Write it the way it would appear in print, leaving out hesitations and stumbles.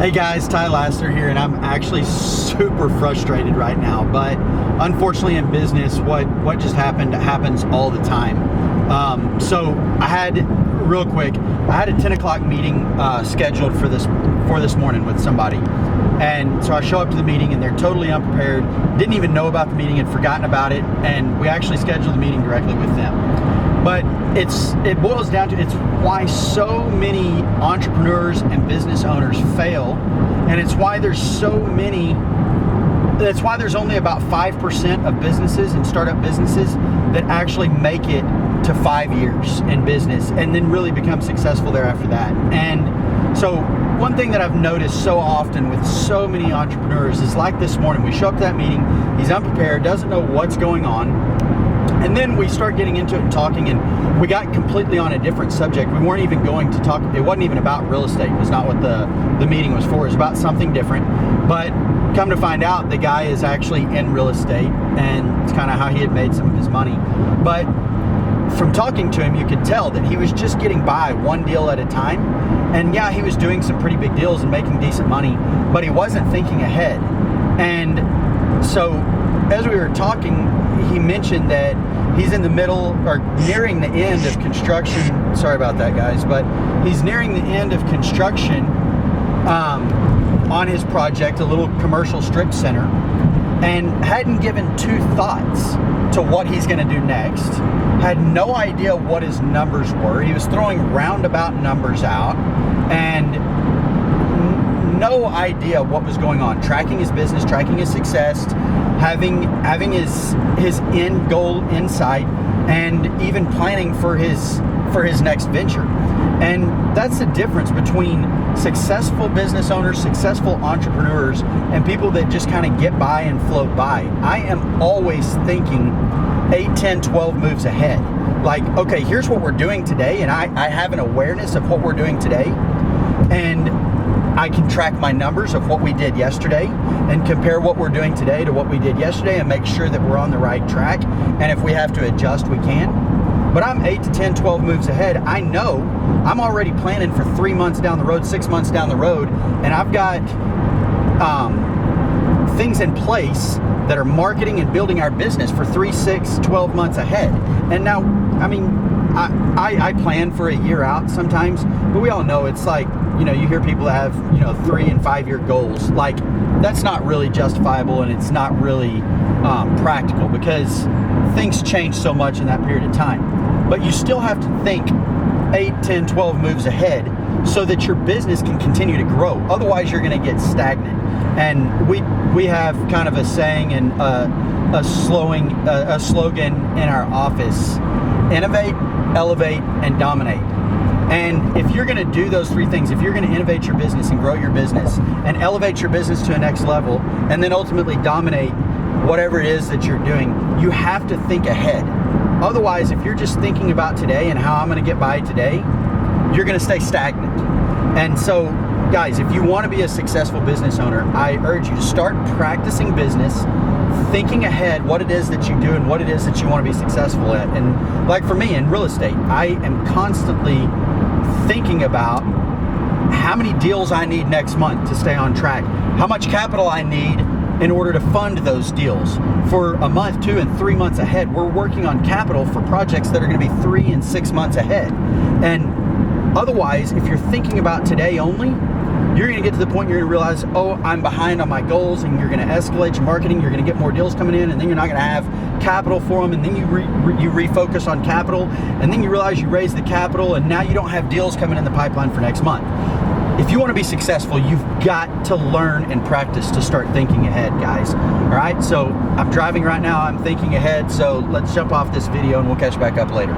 Hey guys, Ty Lasater here, and I'm actually super frustrated right now, but unfortunately in business, what just happened happens all the time. So I had, real quick, I had a 10 o'clock meeting scheduled for this morning with somebody. And so I show up to the meeting and they're totally unprepared, didn't even know about the meeting, had forgotten about it, and we actually scheduled the meeting directly with them. But it boils down to, it's why so many entrepreneurs and business owners fail, and it's why there's only about 5% of businesses and startup businesses that actually make it to 5 years in business and then really become successful there after that. And so one thing that I've noticed so often with so many entrepreneurs is, like this morning, we show up to that meeting, he's unprepared, doesn't know what's going on. And then we start getting into it and talking, and we got completely on a different subject. We weren't even going to talk, it wasn't even about real estate. It was not what the meeting was for. It was about something different. But come to find out, the guy is actually in real estate, and it's kind of how he had made some of his money. But from talking to him, you could tell that he was just getting by one deal at a time. And yeah, he was doing some pretty big deals and making decent money, but he wasn't thinking ahead. And so as we were talking, he mentioned that he's in the middle or nearing the end of construction. Sorry about that, guys, but he's nearing the end of construction on his project, a little commercial strip center, and hadn't given two thoughts to what he's going to do next. Had no idea what his numbers were. He was throwing roundabout numbers out and no idea what was going on. Tracking his business, tracking his success, having his end goal in sight, and even planning for his next venture. And that's the difference between successful business owners, successful entrepreneurs, and people that just kind of get by and float by. I am always thinking 8, 10, 12 moves ahead. Like, okay, here's what we're doing today, and I have an awareness of what we're doing today, and I can track my numbers of what we did yesterday and compare what we're doing today to what we did yesterday and make sure that we're on the right track. And if we have to adjust, we can. But I'm 8 to 10, 12 moves ahead. I know I'm already planning for 3 months down the road, 6 months down the road, and I've got things in place that are marketing and building our business for 3, 6, 12 months ahead. And now, I mean, I plan for a year out sometimes, but we all know it's like, you hear people that have, 3 and 5 year goals. Like, that's not really justifiable, and it's not really practical, because things change so much in that period of time. But you still have to think 8, 10, 12 moves ahead so that your business can continue to grow. Otherwise, you're going to get stagnant. And we have kind of a saying and a slogan in our office: innovate, elevate, and dominate. And if you're going to do those 3 things, if you're going to innovate your business and grow your business and elevate your business to a next level, and then ultimately dominate whatever it is that you're doing, you have to think ahead. Otherwise, if you're just thinking about today and how I'm going to get by today, you're going to stay stagnant. And so, guys, if you want to be a successful business owner, I urge you to start practicing business, thinking ahead what it is that you do and what it is that you want to be successful at. And like for me in real estate, I am constantly thinking about how many deals I need next month to stay on track, how much capital I need in order to fund those deals for a month, 2, and 3 months ahead. We're working on capital for projects that are going to be 3 and 6 months ahead. And otherwise, if you're thinking about today only, you're going to get to the point you're going to realize, oh, I'm behind on my goals, and you're going to escalate your marketing, you're going to get more deals coming in, and then you're not going to have capital for them, and then you refocus on capital, and then you realize you raised the capital, and now you don't have deals coming in the pipeline for next month. If you want to be successful, you've got to learn and practice to start thinking ahead, guys. All right, so I'm driving right now, I'm thinking ahead, so let's jump off this video and we'll catch back up later.